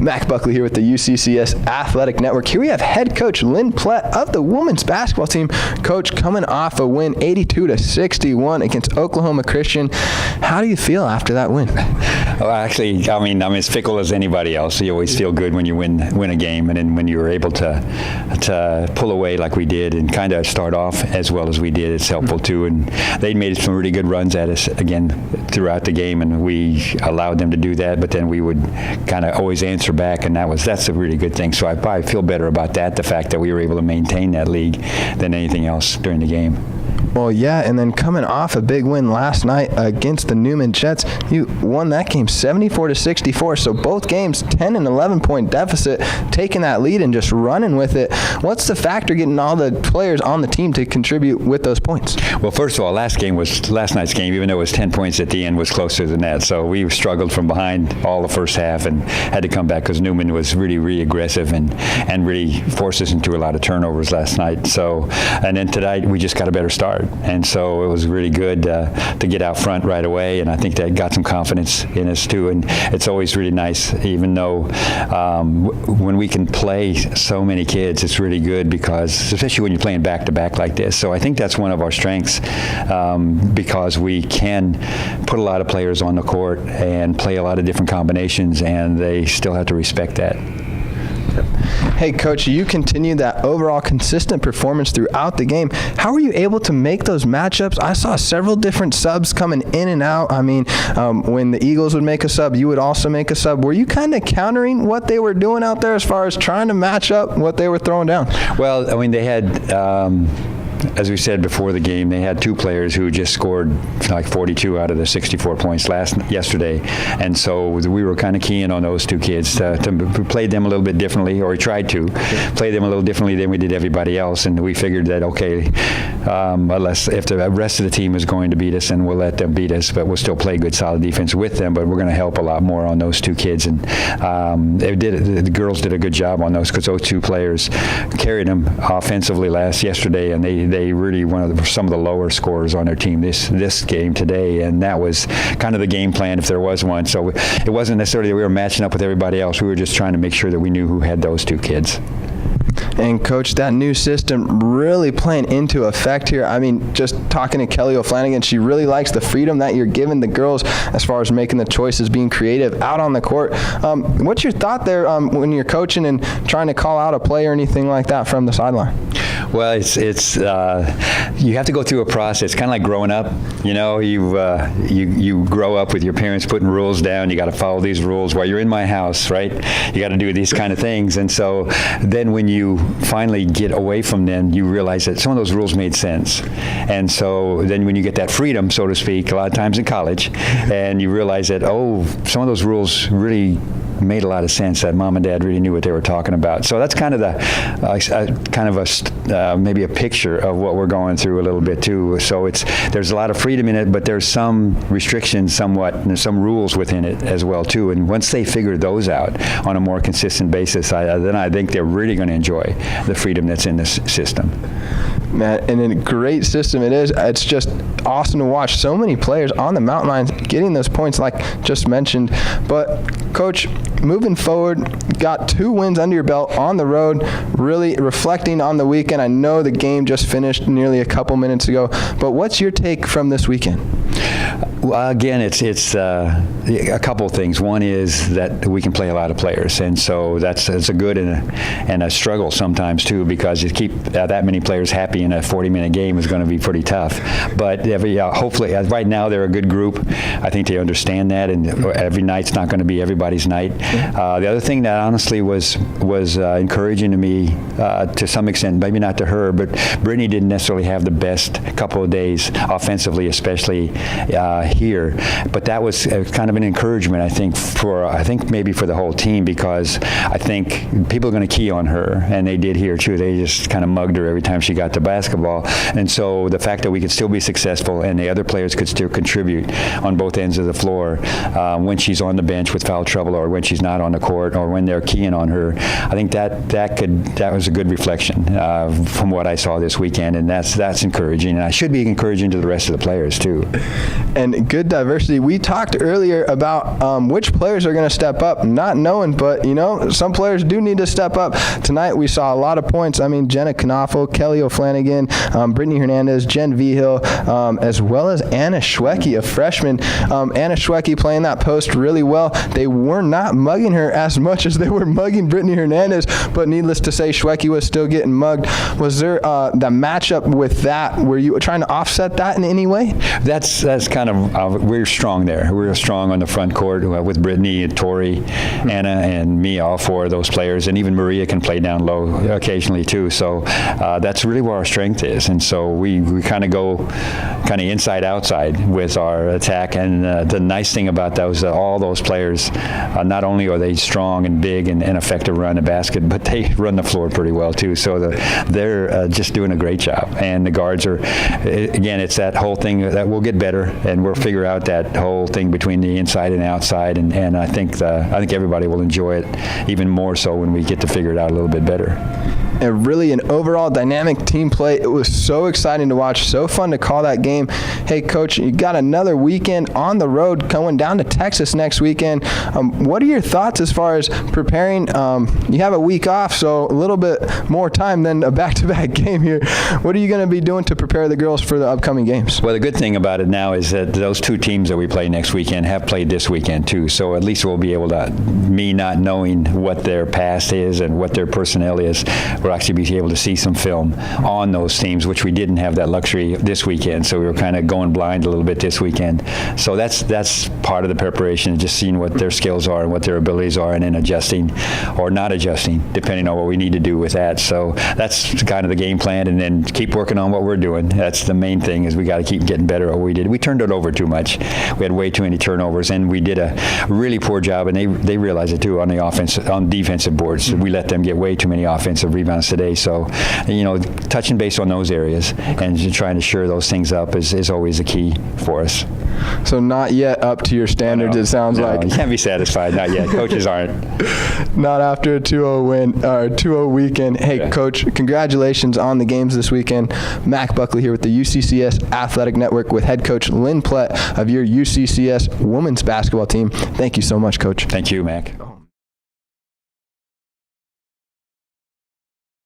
Mac Buckley here with the UCCS Athletic Network. Here we have head coach Lynn Plett of the women's basketball team. Coach, coming off a win 82-61 against Oklahoma Christian. How do you feel after that win? Well, actually, I'm as fickle as anybody else. You always feel good when you win a game, and then when you were able to pull away like we did and kind of start off as well as we did, it's helpful too. And they made some really good runs at us again throughout the game, and we allowed them to do that. But then we would kind of always answer back, and that's a really good thing. So I probably feel better about that, the fact that we were able to maintain that lead, than anything else during the game. Well, yeah, and then coming off a big win last night against the Newman Jets, you won that game 74-64. So both games, 10 and 11-point deficit, taking that lead and just running with it. What's the factor getting all the players on the team to contribute with those points? Well, first of all, last night's game, even though it was 10 points at the end, was closer than that. So we struggled from behind all the first half and had to come back because Newman was really, really aggressive and really forced us into a lot of turnovers last night. So, and then tonight we just got a better start. And so it was really good to get out front right away, and I think that got some confidence in us too. And it's always really nice, even though when we can play so many kids, it's really good because, especially when you're playing back-to-back like this. So I think that's one of our strengths because we can put a lot of players on the court and play a lot of different combinations, and they still have to respect that. Hey, Coach, you continued that overall consistent performance throughout the game. How were you able to make those matchups? I saw several different subs coming in and out. I mean, when the Eagles would make a sub, you would also make a sub. Were you kind of countering what they were doing out there as far as trying to match up what they were throwing down? Well, I mean, they had as we said before the game, they had two players who just scored like 42 out of the 64 points yesterday, and so we were kind of keying on those two kids to play them a little bit differently, or we tried to play them a little differently than we did everybody else, and we figured that, okay, unless if the rest of the team is going to beat us, and we'll let them beat us, but we'll still play good, solid defense with them, but we're going to help a lot more on those two kids, and the girls did a good job on those because those two players carried them offensively yesterday, and they really some of the lower scorers on their team this game today, and that was kind of the game plan if there was one. So it wasn't necessarily that we were matching up with everybody else. We were just trying to make sure that we knew who had those two kids. And, Coach, that new system really playing into effect here. I mean, just talking to Kelly O'Flanagan, she really likes the freedom that you're giving the girls as far as making the choices, being creative out on the court. What's your thought there when you're coaching and trying to call out a play or anything like that from the sideline? Well, it's you have to go through a process, kind of like growing up. You know, you grow up with your parents putting rules down. You got to follow these rules. While you're in my house, right? You got to do these kind of things. And so then when you finally get away from them, you realize that some of those rules made sense. And so then when you get that freedom, so to speak, a lot of times in college, and you realize that, oh, some of those rules really made a lot of sense, that mom and dad really knew what they were talking about. So that's kind of maybe a picture of what we're going through a little bit too. So there's a lot of freedom in it, but there's some restrictions somewhat, and there's some rules within it as well too. And once they figure those out on a more consistent basis, then I think they're really going to enjoy the freedom that's in this system. Matt, and a great system it is. It's just awesome to watch so many players on the mountain lines getting those points like just mentioned. But, Coach, moving forward, got 2 wins under your belt on the road, really reflecting on the weekend. I know the game just finished nearly a couple minutes ago, but what's your take from this weekend? Well, again, it's a couple of things. One is that we can play a lot of players, and so it's a good and a struggle sometimes too, because you keep that many players happy in a 40-minute game is going to be pretty tough. But hopefully, right now they're a good group. I think they understand that, and every night's not going to be everybody's night. The other thing that honestly was encouraging to me to some extent, maybe not to her, but Brittany didn't necessarily have the best couple of days offensively, especially here, but that was kind of an encouragement, I think maybe for the whole team, because I think people are going to key on her, and they did here too. They just kind of mugged her every time she got to basketball, and so the fact that we could still be successful and the other players could still contribute on both ends of the floor when she's on the bench with foul trouble, or when she's not on the court, or when they're keying on her, I think that was a good reflection from what I saw this weekend, and that's encouraging, and I should be encouraging to the rest of the players too. And good diversity. We talked earlier about which players are going to step up, not knowing, but, some players do need to step up. Tonight we saw a lot of points. I mean, Jenna Knopfel, Kelly O'Flanagan, Brittany Hernandez, Jen Vigil, as well as Anna Schwecke, a freshman. Anna Schwecke playing that post really well. They were not mugging her as much as they were mugging Brittany Hernandez, but needless to say, Schwecke was still getting mugged. Was there the matchup with that? Were you trying to offset that in any way? That's kind of we're strong there. We're strong on the front court with Brittany and Tori, Anna, and me, all four of those players, and even Maria can play down low occasionally too. So that's really where our strength is, and so we kind of go inside outside with our attack. And the nice thing about those all those players, not only are they strong and big and effective around the basket, but they run the floor pretty well too. So they're just doing a great job. And the guards are, again, it's that whole thing that we'll get better, and we'll figure out that whole thing between the inside and outside. And I think everybody will enjoy it even more so when we get to figure it out a little bit better. And really an overall dynamic team play. It was so exciting to watch, so fun to call that game. Hey, Coach, you got another weekend on the road going down to Texas next weekend. What are your thoughts as far as preparing? You have a week off, so a little bit more time than a back-to-back game here. What are you going to be doing to prepare the girls for the upcoming games? Well, the good thing about it now is that those two teams that we play next weekend have played this weekend too, so at least we'll be able to, me not knowing what their past is and what their personnel is, we'll actually be able to see some film on those teams, which we didn't have that luxury this weekend, so we were kind of going blind a little bit this weekend. So that's part of the preparation, just seeing what their skills are and what their abilities are, and then adjusting or not adjusting depending on what we need to do with that. So that's kind of the game plan, and then keep working on what we're doing. That's the main thing, is we got to keep getting better at what we did. We turned it over too much. We had way too many turnovers, and we did a really poor job, and they realized it too on defensive boards. We let them get way too many offensive rebounds today. So, touching base on those areas and trying to shore those things up is always a key for us. So not yet up to your standards, it sounds like. You can't be satisfied, not yet. Coaches aren't. Not after a 2-0 win, or 2-0 weekend. Hey, yeah. Coach, congratulations on the games this weekend. Mac Buckley here with the UCCS Athletic Network with head coach Lynn Plett of your UCCS women's basketball team. Thank you so much, Coach. Thank you, Mac.